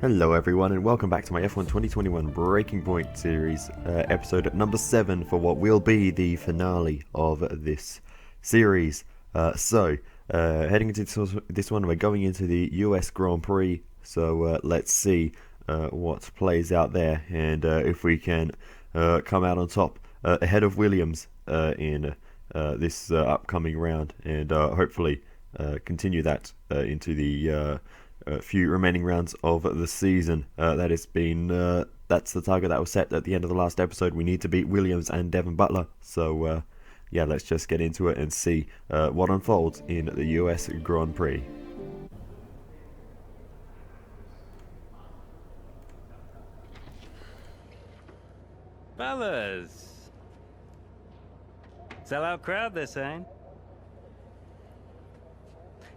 Hello everyone and welcome back to my F1 2021 Breaking Point series, episode number 7 for what will be the finale of this series. Heading into this one, we're going into the US Grand Prix, so let's see what plays out there and if we can come out on top ahead of Williams in this upcoming round and hopefully continue that into the few remaining rounds of the season. That's the target that was set at the end of the last episode. We need to beat Williams and Devon Butler. So yeah, let's just get into it and see what unfolds in the US Grand Prix. Fellas! Sell-out crowd, they're saying.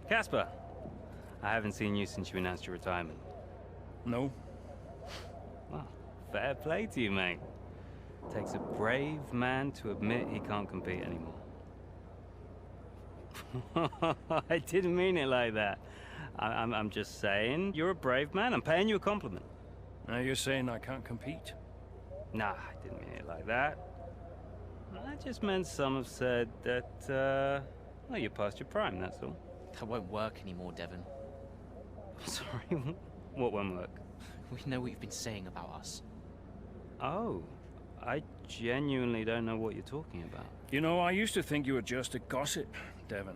Casper, I haven't seen you since you announced your retirement. No. Well, fair play to you, mate. Takes a brave man to admit he can't compete anymore. I didn't mean it like that. I'm just saying, you're a brave man. I'm paying you a compliment. Now you're saying I can't compete? Nah, I didn't mean it like that. I just meant some have said that, well, you're past your prime, that's all. That won't work anymore, Devon. Sorry, what won't work? We know what you've been saying about us. Oh, I genuinely don't know what you're talking about. You know, I used to think you were just a gossip, Devon.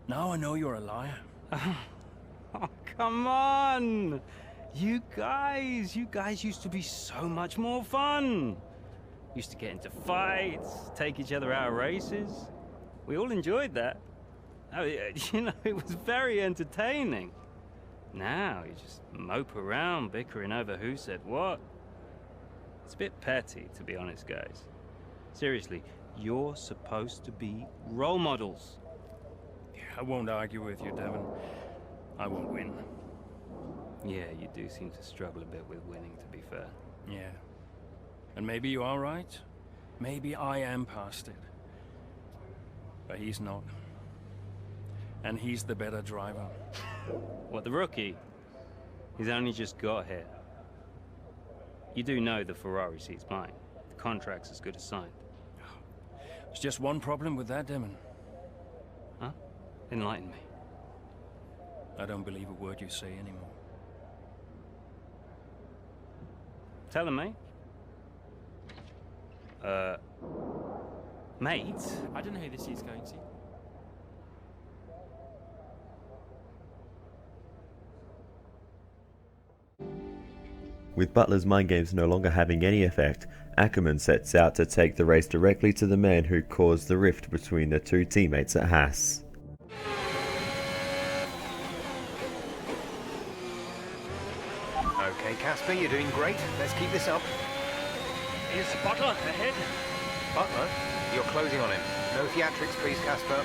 Now I know you're a liar. Oh, come on! You guys used to be so much more fun. Used to get into fights, take each other out of races. We all enjoyed that. Oh, you know, it was very entertaining. Now you just mope around bickering over who said what. It's a bit petty, to be honest, guys. Seriously, you're supposed to be role models. Yeah, I won't argue with you, Devon. I won't win. Yeah, you do seem to struggle a bit with winning, to be fair. Yeah. And maybe you are right. Maybe I am past it. But he's not. And he's the better driver. What, the rookie? He's only just got here. You do know the Ferrari seat's mine. The contract's as good as signed. There's just one problem with that, Devon. Huh? Enlighten me. I don't believe a word you say anymore. Tell him, mate. Mate? I don't know who this is going to. With Butler's mind games no longer having any effect, Ackerman sets out to take the race directly to the man who caused the rift between the two teammates at Haas. Okay, Casper, you're doing great. Let's keep this up. Is Butler ahead? Butler, you're closing on him. No theatrics, please, Casper.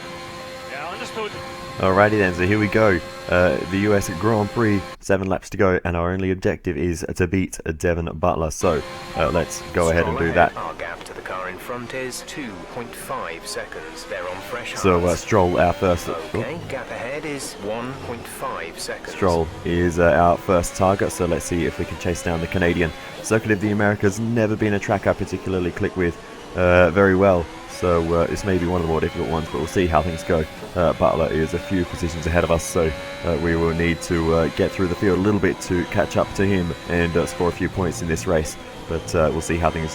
Yeah, understood. Alrighty then, so here we go. The US Grand Prix, 7 laps to go, and our only objective is to beat Devon Butler. So let's go ahead and do that. Our gap to the car in front is 2.5 seconds. They're on fresh So Stroll, our first. Okay, gap ahead is 1.5 seconds. Stroll is our first target, so let's see if we can chase down the Canadian. Circuit of the Americas never been a track I particularly click with very well. So this may be one of the more difficult ones, but we'll see how things go. Butler is a few positions ahead of us, so we will need to get through the field a little bit to catch up to him and score a few points in this race. But we'll see how things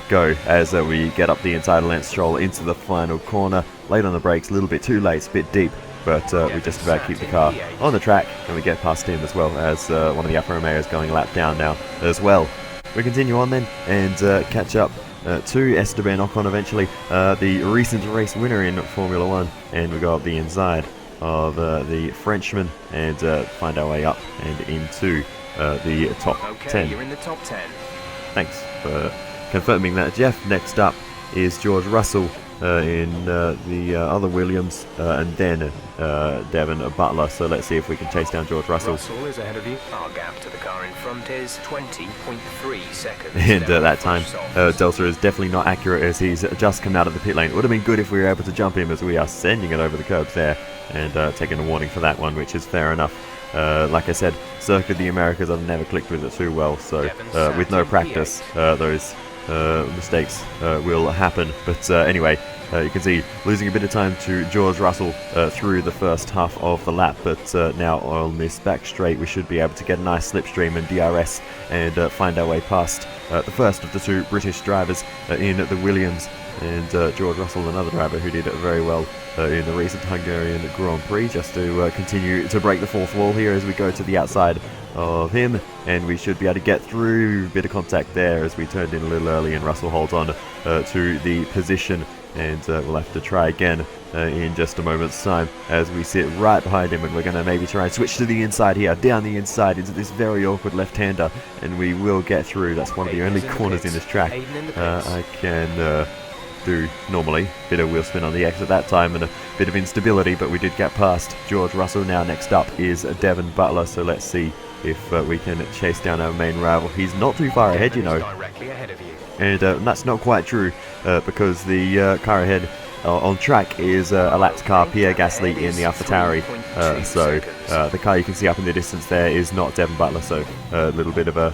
go as we get up the entire length. Stroll into the final corner. Late on the brakes, a little bit too late, it's a bit deep. But we just about keep the car on the track, and we get past him as well as one of the Alfa Romeos going a lap down now as well. We continue on then and catch up to Esteban Ocon eventually, the recent race winner in Formula 1, and we go up the inside of the Frenchman and find our way up and into the top 10. You're in the top 10. Thanks for confirming that, Jeff. Next up is George Russell in the other Williams, and then Devon Butler. So let's see if we can chase down George Russell. Russell is ahead of you. Our gap to the car in front is 20.3 seconds. And that time, Delta is definitely not accurate as he's just come out of the pit lane. It would have been good if we were able to jump him as we are sending it over the curbs there and taking a warning for that one, which is fair enough. Like I said, Circuit of the Americas I've never clicked with it too well, so with no practice, those mistakes will happen. But anyway, you can see losing a bit of time to George Russell through the first half of the lap, but now on this back straight we should be able to get a nice slipstream and DRS and find our way past the first of the two British drivers in the Williams, and George Russell, another driver who did it very well in the recent Hungarian Grand Prix, just to continue to break the fourth wall here as we go to the outside of him, and we should be able to get through. A bit of contact there as we turned in a little early, and Russell holds on to the position, and we'll have to try again in just a moment's time as we sit right behind him, and we're going to maybe try and switch to the inside here, down the inside into this very awkward left-hander, and we will get through. That's one of the only corners in this track I can do normally. Bit of wheel spin on the exit that time and a bit of instability, but we did get past George Russell. Now next up is Devon Butler, so let's see if we can chase down our main rival. He's not too far ahead, you know, and that's not quite true because the car ahead on track is a lapped car, Pierre Gasly in the AlphaTauri, so the car you can see up in the distance there is not Devon Butler, so a little bit of a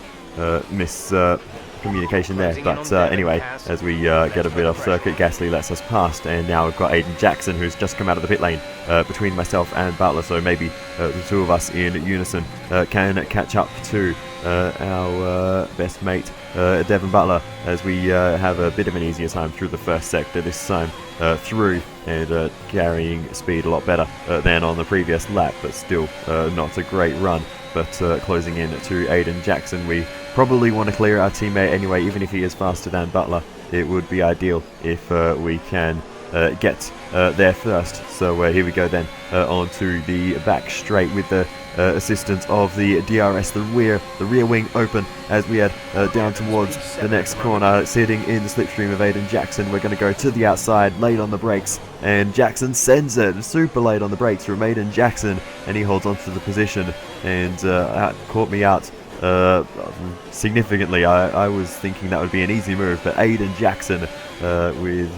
communication there. But anyway, as we get a bit off circuit, Gasly lets us past, and now we've got Aiden Jackson who's just come out of the pit lane between myself and Butler, so maybe the two of us in unison can catch up to our best mate Devon Butler, as we have a bit of an easier time through the first sector this time through, and carrying speed a lot better than on the previous lap, but still not a great run. But closing in to Aiden Jackson, we probably want to clear our teammate anyway, even if he is faster than Butler. It would be ideal if we can get there first. So here we go then onto the back straight with the assistance of the DRS, the rear wing open as we head down towards the next corner, sitting in the slipstream of Aiden Jackson. We're going to go to the outside, late on the brakes, and Jackson sends it super late on the brakes from Aiden Jackson, and he holds on to the position and caught me out significantly. I was thinking that would be an easy move, but Aiden Jackson with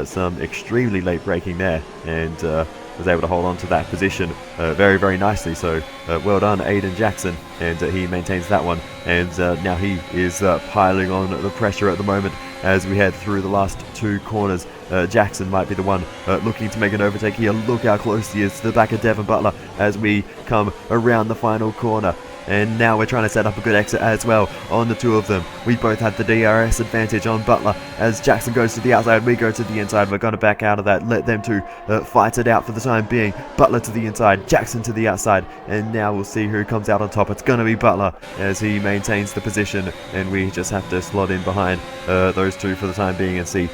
some extremely late braking there, and was able to hold on to that position very, very nicely. So well done, Aiden Jackson, and he maintains that one, and now he is piling on the pressure at the moment as we head through the last two corners. Jackson might be the one looking to make an overtake here. Look how close he is to the back of Devon Butler as we come around the final corner. And now we're trying to set up a good exit as well on the two of them. We both had the DRS advantage on Butler. As Jackson goes to the outside, we go to the inside. We're going to back out of that, let them two fight it out for the time being. Butler to the inside, Jackson to the outside, and now we'll see who comes out on top. It's going to be Butler as he maintains the position, and we just have to slot in behind those two for the time being and see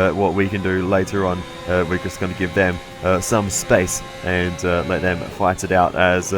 what we can do later on. We're just going to give them some space and let them fight it out, as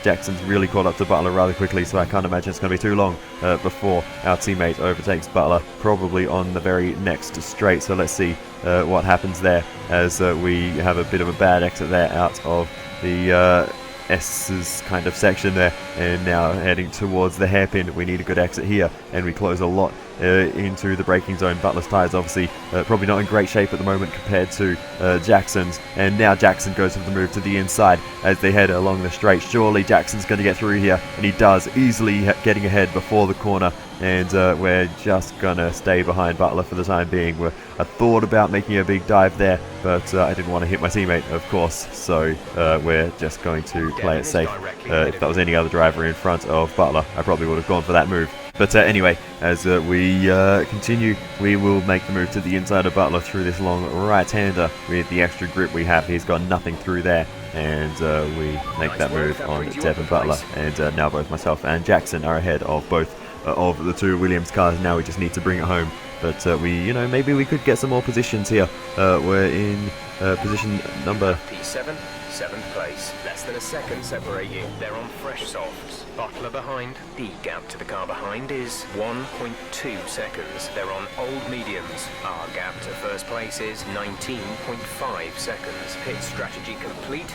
Jackson's really caught up to Butler rather quickly, so I can't imagine it's going to be too long before our teammate overtakes Butler, probably on the very next straight. So let's see what happens there, as we have a bit of a bad exit there out of the S's kind of section there, and now heading towards the hairpin. We need a good exit here, and we close a lot into the braking zone. Butler's tyres obviously probably not in great shape at the moment compared to Jackson's, and now Jackson goes for the move to the inside as they head along the straight. Surely Jackson's going to get through here, and he does, easily getting ahead before the corner, and we're just going to stay behind Butler for the time being. I thought about making a big dive there, but I didn't want to hit my teammate, of course, so we're just going to play it safe. If that was any other driver in front of Butler, I probably would have gone for that move. But anyway, as we continue, we will make the move to the inside of Butler through this long right-hander. With the extra grip we have, he's got nothing through there, and we make that move on Devon Butler. And now both myself and Jackson are ahead of both of the two Williams cars. Now we just need to bring it home. But maybe we could get some more positions here. We're in position number P7, 7th place. Less than a second separate you. They're on fresh softs. Butler behind. The gap to the car behind is 1.2 seconds. They're on old mediums. Our gap to first place is 19.5 seconds. Pit strategy complete.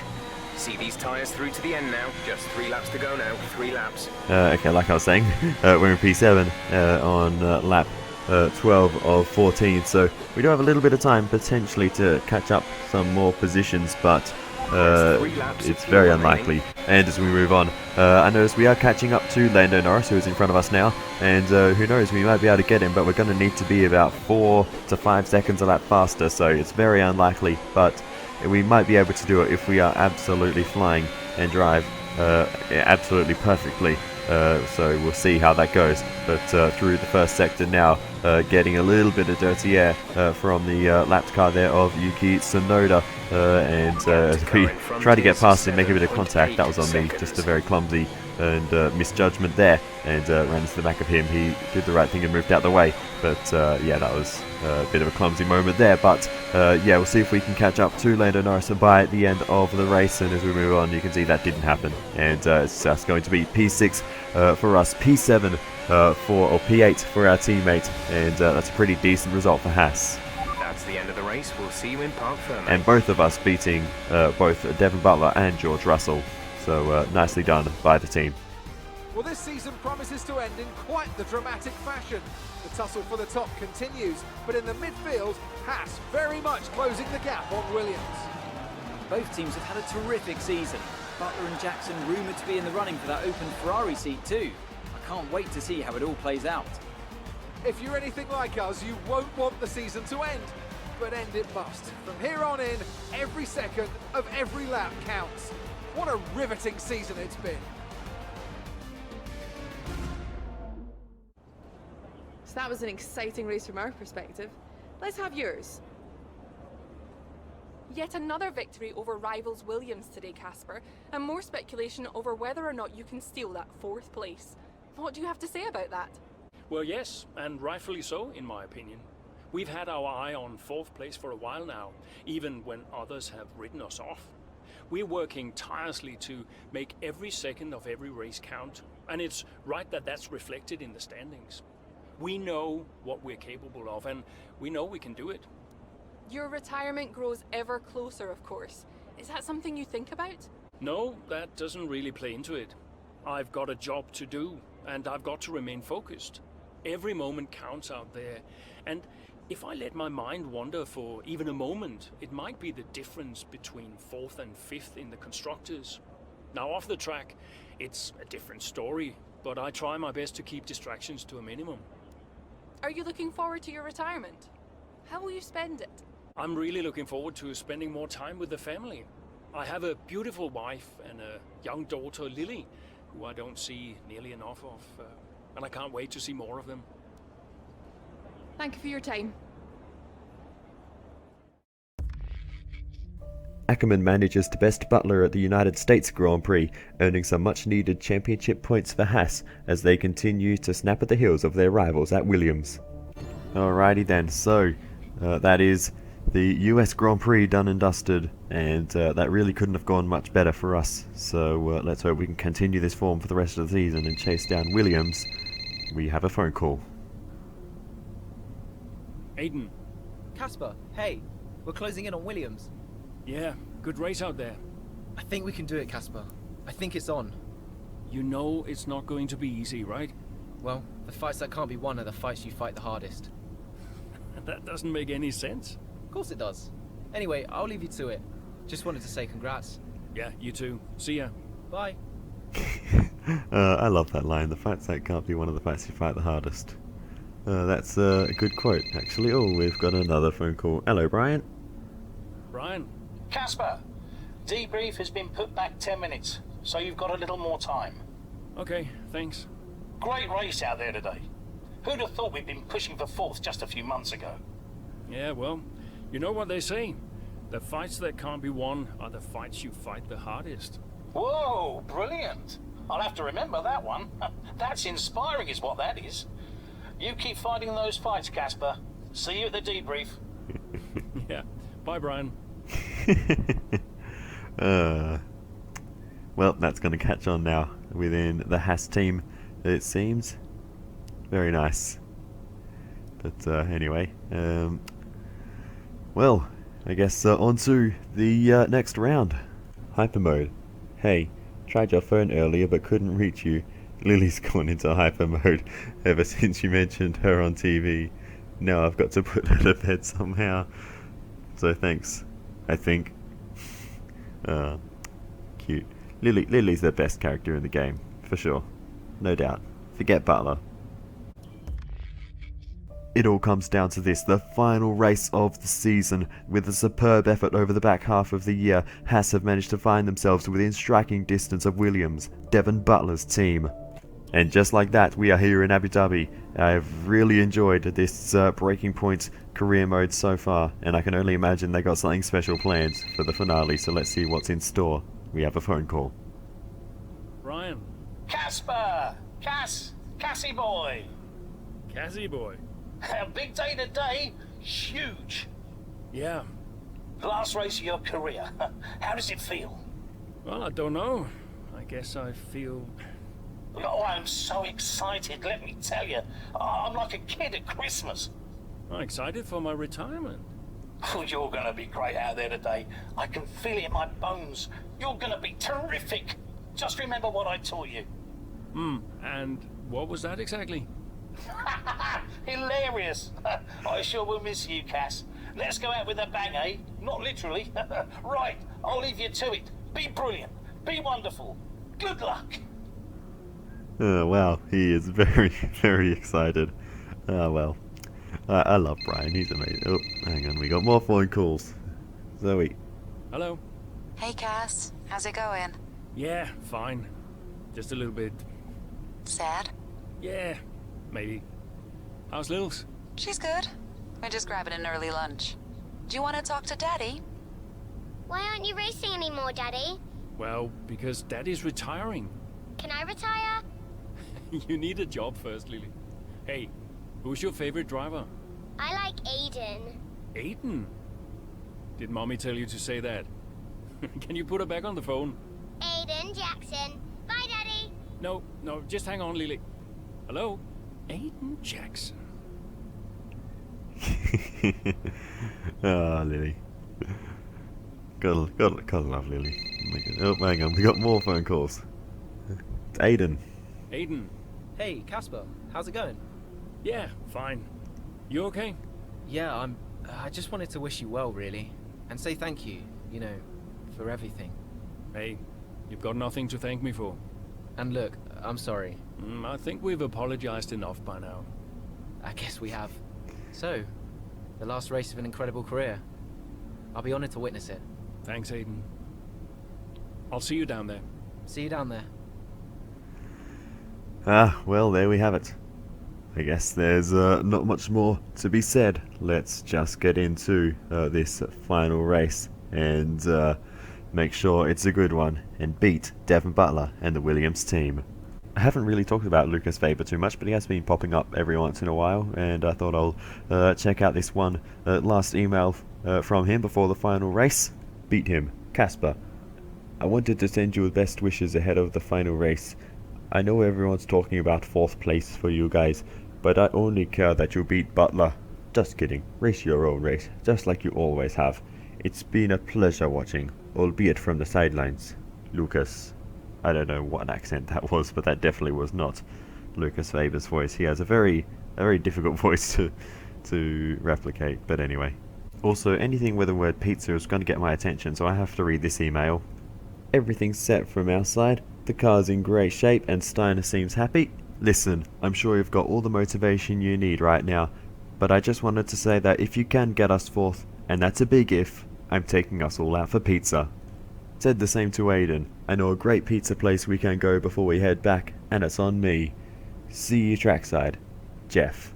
See these tyres through to the end now. Just 3 laps to go now. 3 laps. Okay, like I was saying, we're in P7 on lap 12 of 14, so we do have a little bit of time potentially to catch up some more positions, but it's very unlikely. And as we move on, I notice we are catching up to Lando Norris, who is in front of us now, and who knows, we might be able to get him, but we're going to need to be about 4 to 5 seconds a lap faster, so it's very unlikely, but we might be able to do it if we are absolutely flying and drive absolutely perfectly. So we'll see how that goes. But through the first sector now, getting a little bit of dirty air from the lapped car there of Yuki Tsunoda, and as we try to get past him, make a bit of contact. That was on me, just a very clumsy and misjudgment there, and ran into the back of him. He did the right thing and moved out the way, but yeah, that was a bit of a clumsy moment there. But yeah, we'll see if we can catch up to Lando Norris by the end of the race, and as we move on, you can see that didn't happen, and it's just going to be P6 for us, P7 or P8 for our teammate, and that's a pretty decent result for Haas. That's the end of the race. We'll see you in Parc Fermé. And both of us beating both Devon Butler and George Russell. So nicely done by the team. Well, this season promises to end in quite the dramatic fashion. The tussle for the top continues, but in the midfield, Haas very much closing the gap on Williams. Both teams have had a terrific season. Butler and Jackson rumoured to be in the running for that open Ferrari seat too. I can't wait to see how it all plays out. If you're anything like us, you won't want the season to end, but end it must. From here on in, every second of every lap counts. What a riveting season it's been. So that was an exciting race from our perspective. Let's have yours. Yet another victory over rivals Williams today, Casper, and more speculation over whether or not you can steal that 4th place. What do you have to say about that? Well, yes, and rightfully so, in my opinion. We've had our eye on 4th place for a while now, even when others have written us off. We're working tirelessly to make every second of every race count, and it's right that that's reflected in the standings. We know what we're capable of, and we know we can do it. Your retirement grows ever closer, of course. Is that something you think about? No, that doesn't really play into it. I've got a job to do, and I've got to remain focused. Every moment counts out there, and if I let my mind wander for even a moment, it might be the difference between 4th and 5th in the constructors. Now off the track, it's a different story, but I try my best to keep distractions to a minimum. Are you looking forward to your retirement? How will you spend it? I'm really looking forward to spending more time with the family. I have a beautiful wife and a young daughter, Lily, who I don't see nearly enough of, and I can't wait to see more of them. Thank you for your time. Ackerman manages to best Butler at the United States Grand Prix, earning some much-needed championship points for Haas as they continue to snap at the heels of their rivals at Williams. Alrighty then, so that is the US Grand Prix done and dusted, and that really couldn't have gone much better for us. So let's hope we can continue this form for the rest of the season and chase down Williams. We have a phone call. Aiden. Casper, hey, we're closing in on Williams. Yeah, good race out there. I think we can do it, Casper. I think it's on. You know it's not going to be easy, right? Well, the fights that can't be won are the fights you fight the hardest. That doesn't make any sense. Of course it does. Anyway, I'll leave you to it. Just wanted to say congrats. Yeah, you too. See ya. Bye. I love that line. The fights that can't be one of the fights you fight the hardest. That's a good quote, actually. Oh, we've got another phone call. Hello, Brian. Brian. Casper, debrief has been put back 10 minutes, so you've got a little more time. Okay, thanks. Great race out there today. Who'd have thought we'd been pushing for 4th just a few months ago? Yeah, well, you know what they say. The fights that can't be won are the fights you fight the hardest. Whoa, brilliant. I'll have to remember that one. That's inspiring is what that is. You keep fighting those fights, Casper. See you at the debrief. Yeah. Bye, Brian. Well, that's going to catch on now within the Haas team, it seems. Very nice. But anyway, well, I guess on to the next round. Hyper mode. Hey, tried your phone earlier but couldn't reach you. Lily's gone into hyper mode ever since you mentioned her on TV. Now I've got to put her to bed somehow. So thanks, I think. Cute. Lily's the best character in the game, for sure. No doubt. Forget Butler. It all comes down to this, the final race of the season. With a superb effort over the back half of the year, Haas have managed to find themselves within striking distance of Williams, Devon Butler's team. And just like that, we are here in Abu Dhabi. I've really enjoyed this Breaking Point career mode so far, and I can only imagine they got something special planned for the finale, so let's see what's in store. We have a phone call. Ryan. Casper! Cassie boy! Cassie boy. A big day today. Huge. Yeah. Last race of your career. How does it feel? Well, I don't know. I guess I feel... Oh, I'm so excited, let me tell you. I'm like a kid at Christmas. I'm excited for my retirement. Oh, you're going to be great out there today. I can feel it in my bones. You're going to be terrific. Just remember what I taught you. And what was that exactly? Hilarious. I sure will miss you, Cass. Let's go out with a bang, eh? Not literally. Right, I'll leave you to it. Be brilliant. Be wonderful. Good luck. Oh, wow, he is very, very excited. Oh, well. I love Brian, he's amazing. Oh, hang on, we got more phone calls. Zoe. Hello. Hey, Cass. How's it going? Yeah, fine. Just a little bit... Sad? Yeah, maybe. How's Lils? She's good. We're just grabbing an early lunch. Do you want to talk to Daddy? Why aren't you racing anymore, Daddy? Well, because Daddy's retiring. Can I retire? You need a job first, Lily. Hey, who's your favorite driver? I like Aiden. Aiden? Did Mommy tell you to say that? Can you put her back on the phone? Aiden Jackson. Bye, Daddy. No, just hang on, Lily. Hello? Aiden Jackson. Ah, Lily. Gotta love Lily. Oh, hang on, we got more phone calls. Aiden. Aiden. Hey, Casper. How's it going? Yeah, fine. You okay? Yeah, I just wanted to wish you well, really. And say thank you, for everything. Hey, you've got nothing to thank me for. And look, I'm sorry. I think we've apologized enough by now. I guess we have. So, the last race of an incredible career. I'll be honored to witness it. Thanks, Aiden. I'll see you down there. See you down there. Ah, well, there we have it. I guess there's not much more to be said. Let's just get into this final race and make sure it's a good one and beat Devon Butler and the Williams team. I haven't really talked about Lucas Faber too much, but he has been popping up every once in a while, and I thought I'll check out this one last email from him before the final race. Beat him. Casper. I wanted to send you the best wishes ahead of the final race. I know everyone's talking about 4th place for you guys, but I only care that you beat Butler. Just kidding. Race your own race, just like you always have. It's been a pleasure watching, albeit from the sidelines. Lucas. I don't know what accent that was, but that definitely was not Lucas Faber's voice. He has a very difficult voice to replicate, but anyway. Also, anything with the word pizza is going to get my attention, so I have to read this email. Everything's set from our side. The car's in great shape and Steiner seems happy. Listen, I'm sure you've got all the motivation you need right now, but I just wanted to say that if you can get us 4th, and that's a big if, I'm taking us all out for pizza. Said the same to Aiden. I know a great pizza place we can go before we head back, and it's on me. See you trackside. Jeff.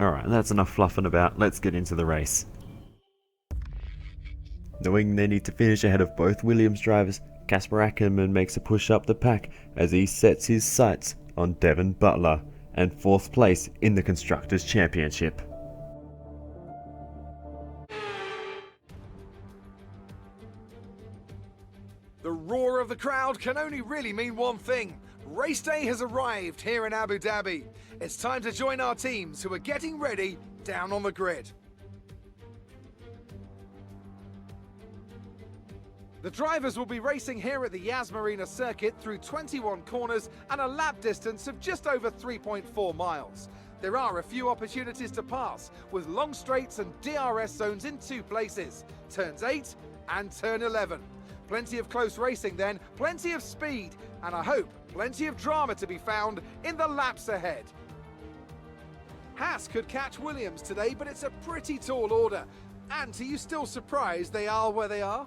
Alright, that's enough fluffing about. Let's get into the race. Knowing they need to finish ahead of both Williams drivers, Casper Ackerman makes a push up the pack as he sets his sights on Devon Butler and 4th place in the Constructors' Championship. The roar of the crowd can only really mean one thing. Race day has arrived here in Abu Dhabi. It's time to join our teams who are getting ready down on the grid. The drivers will be racing here at the Yas Marina circuit through 21 corners and a lap distance of just over 3.4 miles. There are a few opportunities to pass, with long straights and DRS zones in 2 places, turns 8 and turn 11. Plenty of close racing then, plenty of speed, and I hope plenty of drama to be found in the laps ahead. Haas could catch Williams today, but it's a pretty tall order. And are you still surprised they are where they are?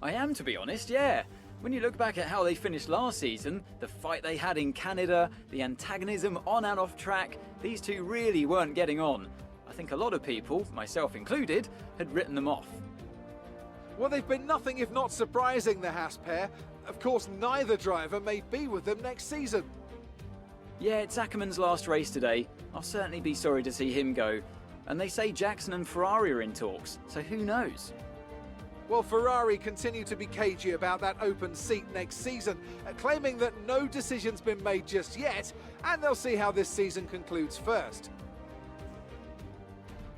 I am, to be honest, yeah. When you look back at how they finished last season, the fight they had in Canada, the antagonism on and off track, these two really weren't getting on. I think a lot of people, myself included, had written them off. Well, they've been nothing if not surprising, the Haas pair. Of course, neither driver may be with them next season. Yeah, it's Ackerman's last race today. I'll certainly be sorry to see him go. And they say Jackson and Ferrari are in talks, so who knows? Well, Ferrari continue to be cagey about that open seat next season, claiming that no decision's been made just yet, and they'll see how this season concludes first.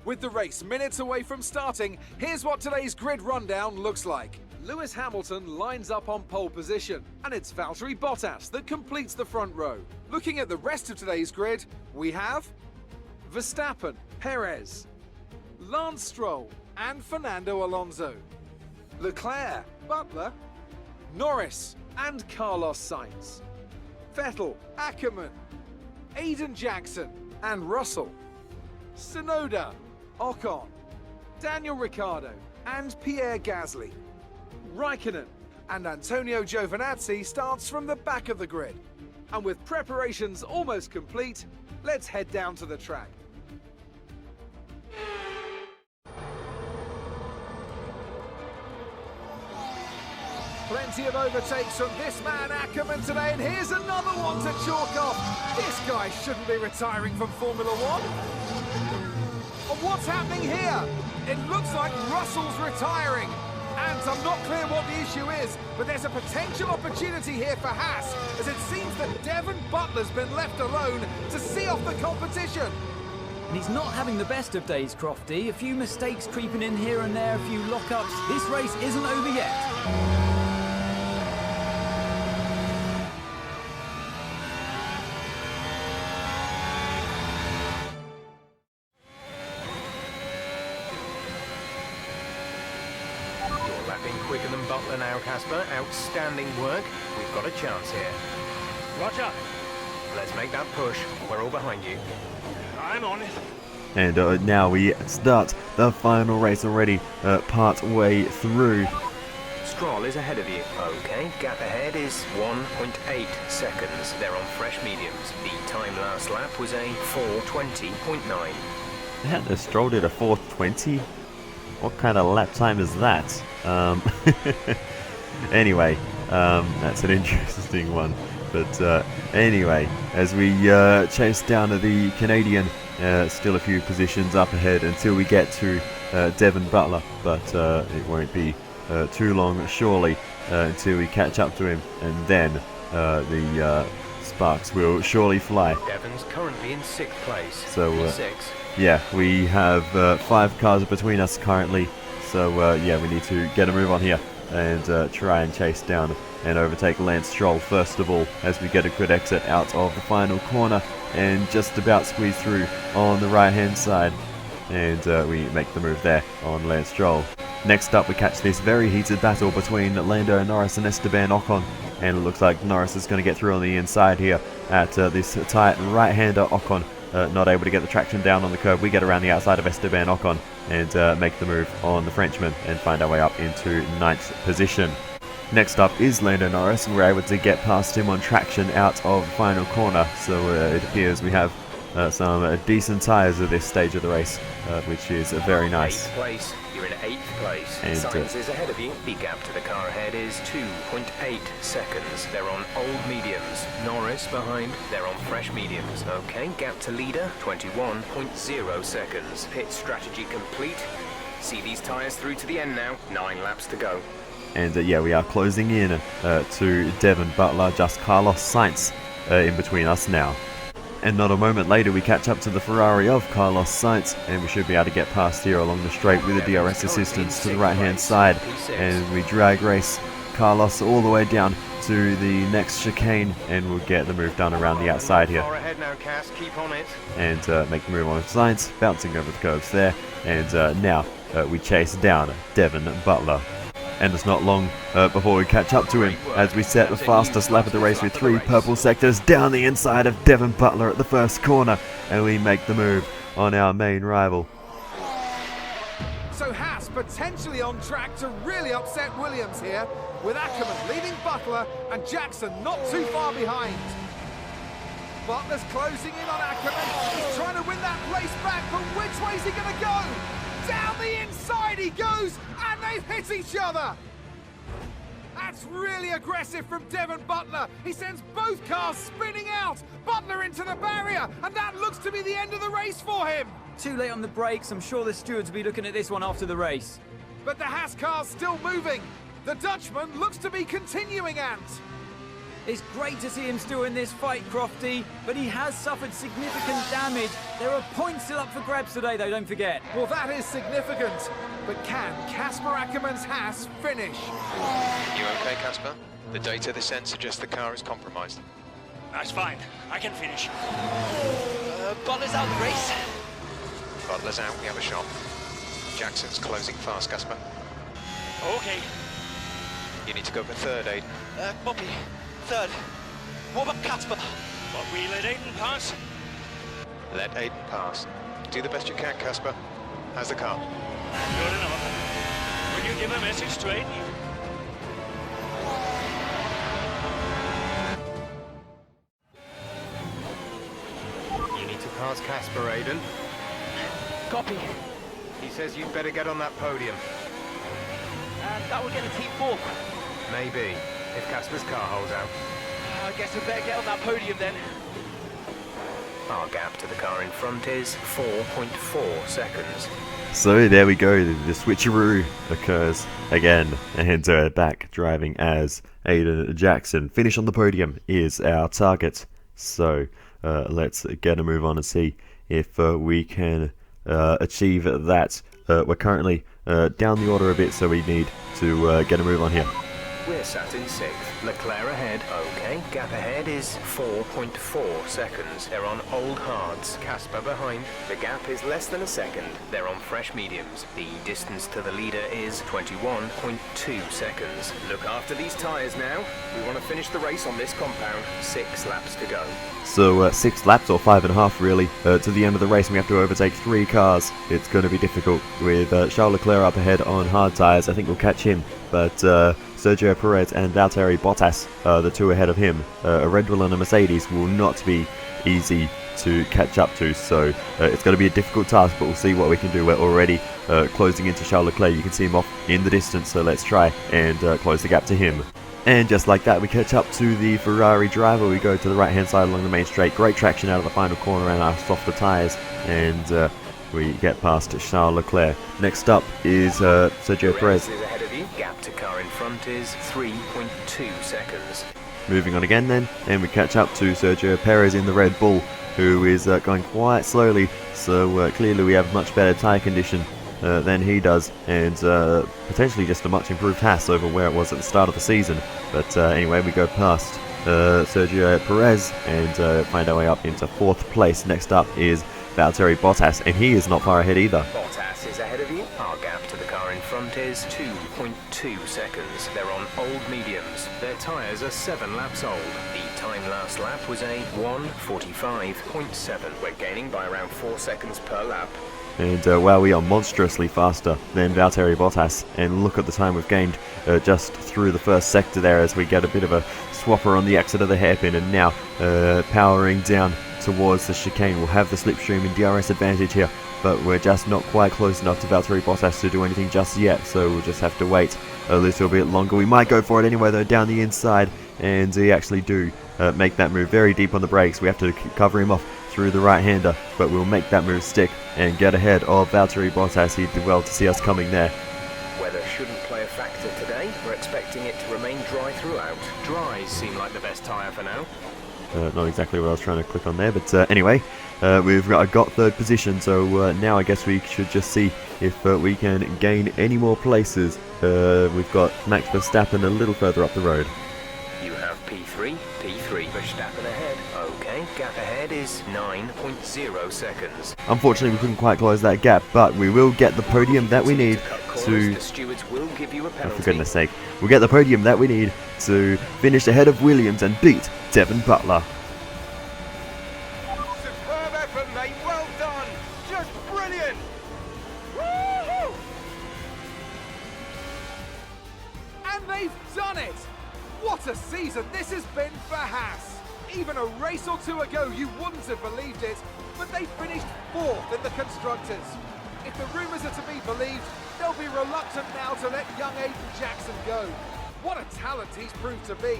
With the race minutes away from starting, here's what today's grid rundown looks like. Lewis Hamilton lines up on pole position, and it's Valtteri Bottas that completes the front row. Looking at the rest of today's grid, we have Verstappen, Perez, Lance Stroll, and Fernando Alonso. Leclerc, Butler, Norris, and Carlos Sainz. Vettel, Ackerman, Aiden Jackson, and Russell. Tsunoda, Ocon, Daniel Ricciardo, and Pierre Gasly. Raikkonen and Antonio Giovinazzi starts from the back of the grid. And with preparations almost complete, let's head down to the track. Plenty of overtakes from this man Ackerman today, and here's another one to chalk off. This guy shouldn't be retiring from Formula One. And what's happening here? It looks like Russell's retiring. And I'm not clear what the issue is, but there's a potential opportunity here for Haas, as it seems that Devon Butler's been left alone to see off the competition. And he's not having the best of days, Crofty. A few mistakes creeping in here and there, a few lockups. This race isn't over yet. Quicker than Butler now, Casper. Outstanding work. We've got a chance here. Roger. Let's make that push. We're all behind you. I'm on it. And now we start the final race already, part way through. Stroll is ahead of you. Okay, gap ahead is 1.8 seconds. They're on fresh mediums. The time last lap was a 4:20.9. Yeah, Stroll did a 4:20. What kind of lap time is that? Anyway, that's an interesting one. But anyway, as we chase down to the Canadian, still a few positions up ahead until we get to Devon Butler. But it won't be too long, surely, until we catch up to him. And then the sparks will surely fly. Devon's currently in 6th place. So, yeah, we have 5 cars between us currently, so yeah, we need to get a move on here and try and chase down and overtake Lance Stroll first of all, as we get a good exit out of the final corner and just about squeeze through on the right hand side, and we make the move there on Lance Stroll. Next up, we catch this very heated battle between Lando Norris and Esteban Ocon, and it looks like Norris is going to get through on the inside here at this tight right-hander. Ocon not able to get the traction down on the curve. We get around the outside of Esteban Ocon and make the move on the Frenchman and find our way up into 9th position. Next up is Lando Norris, and we're able to get past him on traction out of the final corner, so it appears we have some decent tyres at this stage of the race, which is very nice. 8th place. You're in 8th place. And, Sainz is ahead of you. The gap to the car ahead is 2.8 seconds. They're on old mediums. Norris behind. They're on fresh mediums. Okay, gap to leader, 21.0 seconds. Pit strategy complete. See these tyres through to the end now. 9 laps to go. And yeah, we are closing in to Devon Butler, just Carlos Sainz in between us now. And not a moment later, we catch up to the Ferrari of Carlos Sainz, and we should be able to get past here along the straight with the DRS assistance to the right-hand side. And we drag race Carlos all the way down to the next chicane, and we'll get the move done around the outside here. Ahead now, Cass. Keep on it. And make the move on Sainz, bouncing over the curves there. And now we chase down Devon Butler. and it's not long before we catch up to him as we set the fastest lap of the race with 3 purple sectors down the inside of Devon Butler at the first corner, and we make the move on our main rival. So Haas potentially on track to really upset Williams here, with Ackerman leading Butler and Jackson not too far behind. Butler's closing in on Ackerman. He's trying to win that race back, but which way's he going to go? Down the inside he goes, and they've hit each other. That's really aggressive from Devon Butler. He sends both cars spinning out. Butler into the barrier, and that looks to be the end of the race for him. Too late on the brakes. I'm sure the stewards will be looking at this one after the race. But the Haas car's still moving. The Dutchman looks to be continuing, Ant. It's great to see him still in this fight, Crofty, but he has suffered significant damage. There are points still up for grabs today, though, don't forget. Well, that is significant. But can Casper Ackerman's Haas finish? You okay, Casper? The data this end suggests the car is compromised. That's fine. I can finish. Butler's out of the race. Butler's out, we have a shot. Jackson's closing fast, Casper. Okay. You need to go for third, Aiden. Copy. Third. What about Casper? But we let Aiden pass? Let Aiden pass. Do the best you can, Casper. How's the car? Good enough. Will you give a message to Aiden? You need to pass Casper, Aiden. Copy. He says you'd better get on that podium. That will get a team 4. Maybe, if Casper's car holds out. I guess we better get on that podium then. Our gap to the car in front is 4.4 seconds. So there we go, the switcheroo occurs again, and back driving as Aiden Jackson. Finish on the podium is our target, so let's get a move on and see if we can achieve that. We're currently down the order a bit, so we need to get a move on here. We're sat in 6th. Leclerc ahead. Okay, gap ahead is 4.4 seconds. They're on old hards. Casper behind. The gap is less than a second. They're on fresh mediums. The distance to the leader is 21.2 seconds. Look after these tyres now. We want to finish the race on this compound. 6 laps to go. So 6 laps, or 5.5 really, to the end of the race, and we have to overtake 3 cars. It's going to be difficult with Charles Leclerc up ahead on hard tyres. I think we'll catch him, but Sergio Perez and Valtteri Bottas, the 2 ahead of him, a Red Bull and a Mercedes, will not be easy to catch up to, so it's going to be a difficult task, but we'll see what we can do. We're already closing into Charles Leclerc. You can see him off in the distance, so let's try and close the gap to him. And just like that, we catch up to the Ferrari driver. We go to the right hand side along the main straight. Great traction out of the final corner and our softer tyres, and we get past Charles Leclerc. Next up is Sergio Perez. Is ahead of you. Gap to car in front is 3.2 seconds. Moving on again then, and we catch up to Sergio Perez in the Red Bull, who is going quite slowly, so clearly we have much better tyre condition than he does, and potentially just a much improved Haas over where it was at the start of the season. But anyway, we go past Sergio Perez and find our way up into 4th place. Next up is Valtteri Bottas, and he is not far ahead either. Bottas is ahead of you. Our gap to the car in front is 2.2 seconds. They're on old mediums. Their tyres are 7 laps old. The time last lap was a 1:45.7. We're gaining by around 4 seconds per lap. And wow, we are monstrously faster than Valtteri Bottas, and look at the time we've gained just through the first sector there, as we get a bit of a swapper on the exit of the hairpin, and now powering down towards the chicane. We'll have the slipstream and DRS advantage here, but we're just not quite close enough to Valtteri Bottas to do anything just yet, so we'll just have to wait a little bit longer. We might go for it anyway though, down the inside, and we actually do make that move very deep on the brakes. We have to cover him off through the right-hander, but we'll make that move stick and get ahead of Valtteri Bottas. He did well to see us coming there. Weather shouldn't play a factor today. We're expecting it to remain dry throughout. Dries seem like the best tyre for now. Not exactly what I was trying to click on there, but anyway, we've got 3rd position, so now I guess we should just see if we can gain any more places. We've got Max Verstappen a little further up the road. You have P3, Verstappen ahead. Okay, gap ahead ahead is 9.0 seconds. Unfortunately, we couldn't quite close that gap, but we will get the podium that we need to... The stewards will give you a Oh, penalty. for goodness sake. We'll get the podium that we need to finish ahead of Williams and beat Devon Butler. Superb effort, mate. Well done. Just brilliant. Woo-hoo! And they've done it! What a season this has been for Haas! Even a race or two ago you wouldn't have believed it, but they finished 4th in the Constructors. If the rumours are to be believed, they'll be reluctant now to let young Aiden Jackson go. What a talent he's proved to be,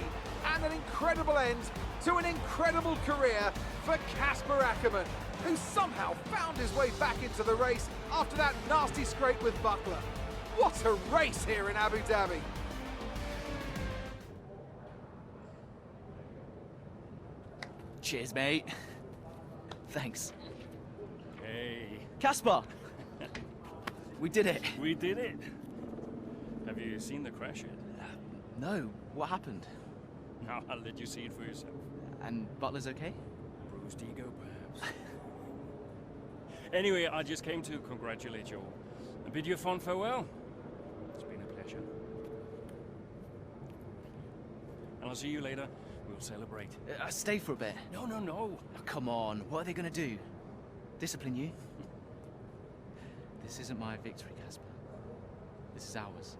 and an incredible end to an incredible career for Casper Ackerman, who somehow found his way back into the race after that nasty scrape with Butler. What a race here in Abu Dhabi! Cheers, mate. Thanks. Hey. Casper! We did it. We did it. Have you seen the crash yet? No, what happened? No, I'll let you see it for yourself. And Butler's okay? Bruised ego, perhaps. Anyway, I just came to congratulate you all and bid you a fond farewell. It's been a pleasure. And I'll see you later. We'll celebrate. Stay for a bit. No, no, no. Oh, come on, what are they gonna do? Discipline you? This isn't my victory, Casper. This is ours.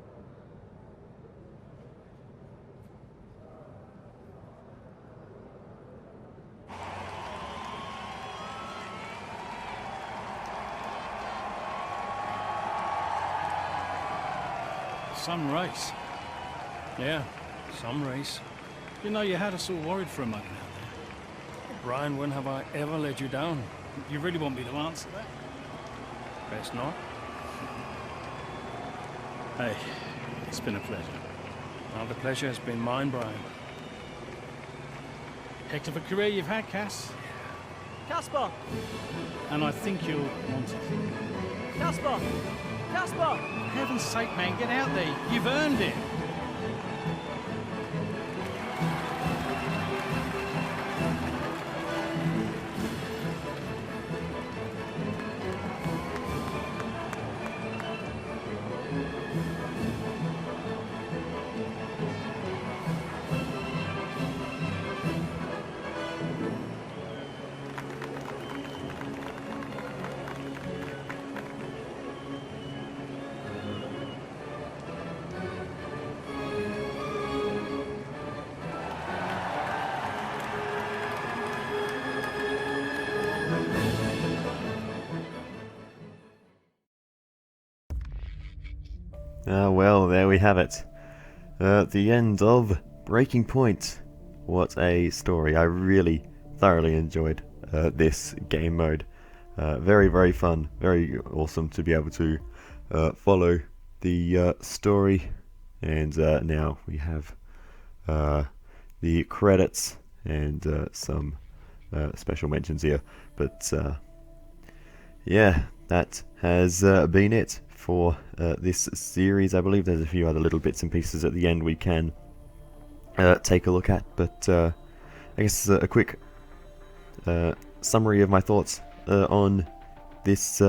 Some race. Yeah, some race. You know, you had us all worried for a moment out there. Brian, when have I ever let you down? You really want me to answer that? Best not. Hey, it's been a pleasure. Now the pleasure has been mine, Brian. Heck of a career you've had, Cass. Casper! And I think you'll want it. Casper! Casper! For heaven's sake, man, get out there. You've earned it. Well, there we have it. The end of Breaking Point. What a story. I really thoroughly enjoyed this game mode. Very, very fun. Very awesome to be able to follow the story. And now we have the credits and some special mentions here. But yeah, that has been it for this series. I believe there's a few other little bits and pieces at the end we can take a look at, but I guess a quick summary of my thoughts on this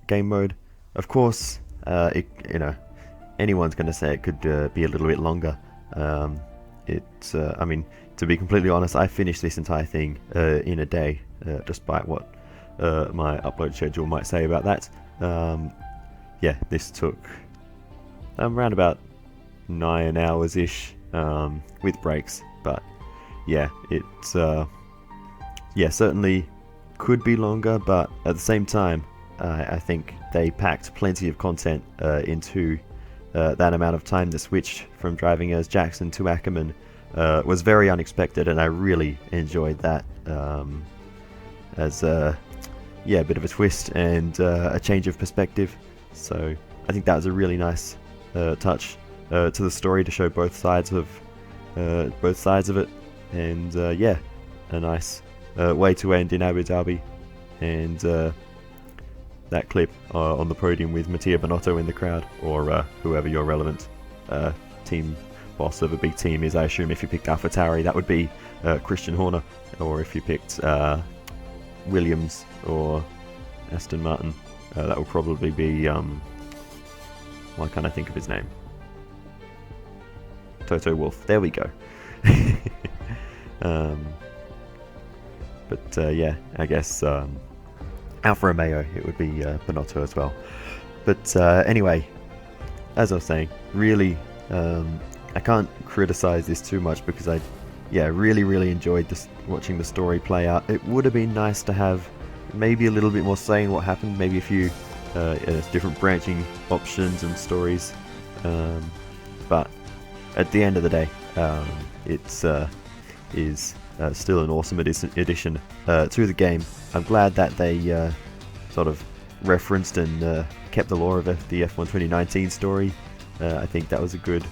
game mode. Of course, you know, anyone's going to say it could be a little bit longer. I mean, to be completely honest, I finished this entire thing in a day, despite what my upload schedule might say about that. Yeah, this took around about 9 hours-ish with breaks, but yeah, it certainly could be longer, but at the same time, I think they packed plenty of content into that amount of time. The switch from driving as Jackson to Ackerman was very unexpected, and I really enjoyed that as a bit of a twist and a change of perspective. So I think that was a really nice touch to the story to show both sides of it, and yeah, a nice way to end in Abu Dhabi, and that clip on the podium with Mattia Binotto in the crowd, or whoever your relevant team boss of a big team is. I assume if you picked AlphaTauri, that would be Christian Horner, or if you picked Williams or Aston Martin. That will probably be, why can't I think of his name? Toto Wolff. There we go. But yeah, I guess Alfa Romeo, it would be Binotto as well. But anyway, as I was saying, really, I can't criticize this too much because I really enjoyed watching the story play out. It would have been nice to have maybe a little bit more say in what happened, maybe a few different branching options and stories. But at the end of the day, it's is still an awesome addition to the game. I'm glad that they sort of referenced and kept the lore of the F1 2019 story. I think that was a good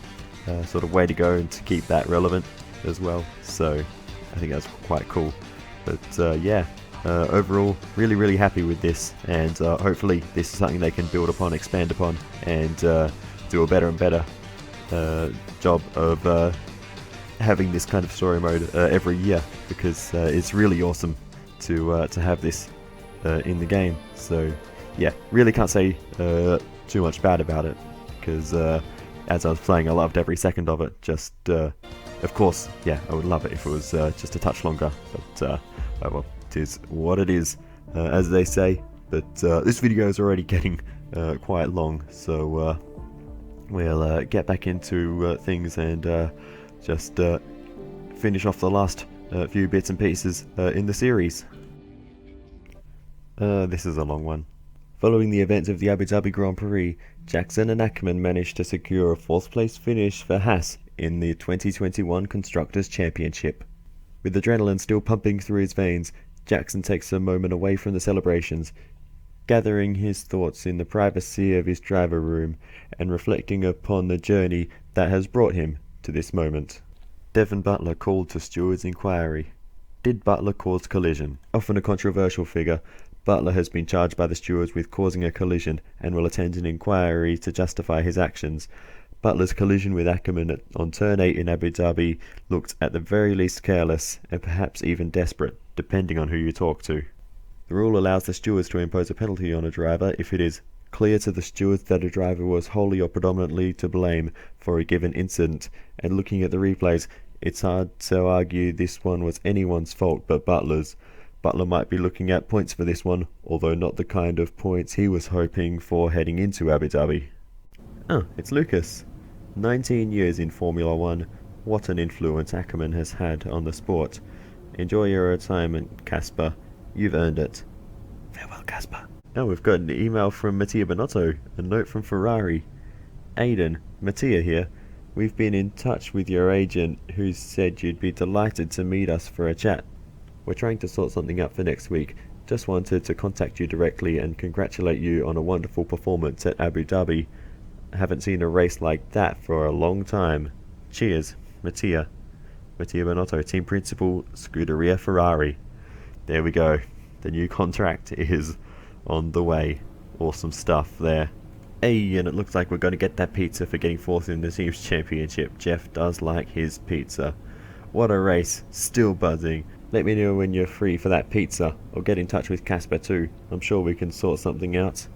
sort of way to go and to keep that relevant as well. So I think that's quite cool. But yeah, overall, really happy with this, and hopefully this is something they can build upon, expand upon, and do a better and better job of having this kind of story mode every year, because it's really awesome to have this in the game. So yeah, really can't say too much bad about it, because as I was playing, I loved every second of it. Just of course, yeah, I would love it if it was just a touch longer, but well, it is what it is, as they say. But this video is already getting quite long, so we'll get back into things and just finish off the last few bits and pieces in the series. This is a long one. Following the events of the Abu Dhabi Grand Prix, Jackson and Ackerman managed to secure a 4th place finish for Haas in the 2021 Constructors' Championship. With adrenaline still pumping through his veins, Jackson takes a moment away from the celebrations, gathering his thoughts in the privacy of his driver room and reflecting upon the journey that has brought him to this moment. Devon Butler called to steward's inquiry. Did Butler cause collision? Often a controversial figure, Butler has been charged by the stewards with causing a collision and will attend an inquiry to justify his actions. Butler's collision with Ackerman on turn 8 in Abu Dhabi looked at the very least careless and perhaps even desperate, depending on who you talk to. The rule allows the stewards to impose a penalty on a driver if it is clear to the stewards that a driver was wholly or predominantly to blame for a given incident, and looking at the replays, it's hard to argue this one was anyone's fault but Butler's. Butler might be looking at points for this one, although not the kind of points he was hoping for heading into Abu Dhabi. Oh, it's Lucas. 19 years in Formula 1. What an influence Ackerman has had on the sport. Enjoy your retirement, Casper. You've earned it. Farewell, Casper. Oh, we've got an email from Mattia Binotto, a note from Ferrari. Aiden, Mattia here. We've been in touch with your agent, who said you'd be delighted to meet us for a chat. We're trying to sort something out for next week. Just wanted to contact you directly and congratulate you on a wonderful performance at Abu Dhabi. I haven't seen a race like that for a long time. Cheers, Mattia. Mattia Binotto, team principal, Scuderia Ferrari. There we go. The new contract is on the way. Awesome stuff there. Hey, and it looks like we're going to get that pizza for getting 4th in the team's championship. Jeff does like his pizza. What a race. Still buzzing. Let me know when you're free for that pizza, or get in touch with Casper too. I'm sure we can sort something out.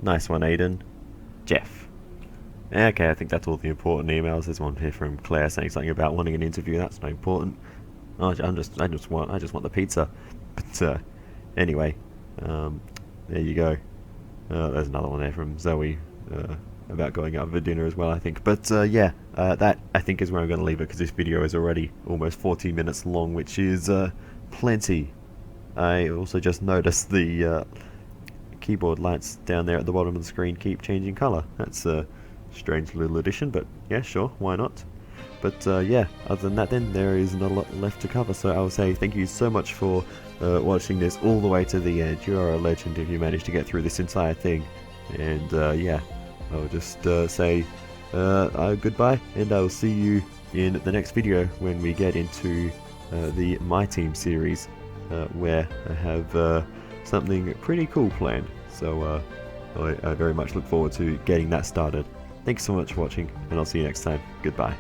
Nice one, Aiden. Jeff. Okay, I think that's all the important emails. There's one here from Claire saying something about wanting an interview. That's not important. I just want the pizza. But anyway, there you go. There's another one there from Zoe about going out for dinner as well, I think. But yeah, that I think is where I'm going to leave it, because this video is already almost 40 minutes long, which is plenty. I also just noticed the keyboard lights down there at the bottom of the screen keep changing colour. That's a strange little addition, but yeah, sure, why not? But yeah, other than that then, there is not a lot left to cover, so I will say thank you so much for watching this all the way to the end. You are a legend if you managed to get through this entire thing. And yeah, I'll just say goodbye, and I'll see you in the next video when we get into the My Team series, where I have something pretty cool planned. So I very much look forward to getting that started. Thanks so much for watching, and I'll see you next time. Goodbye.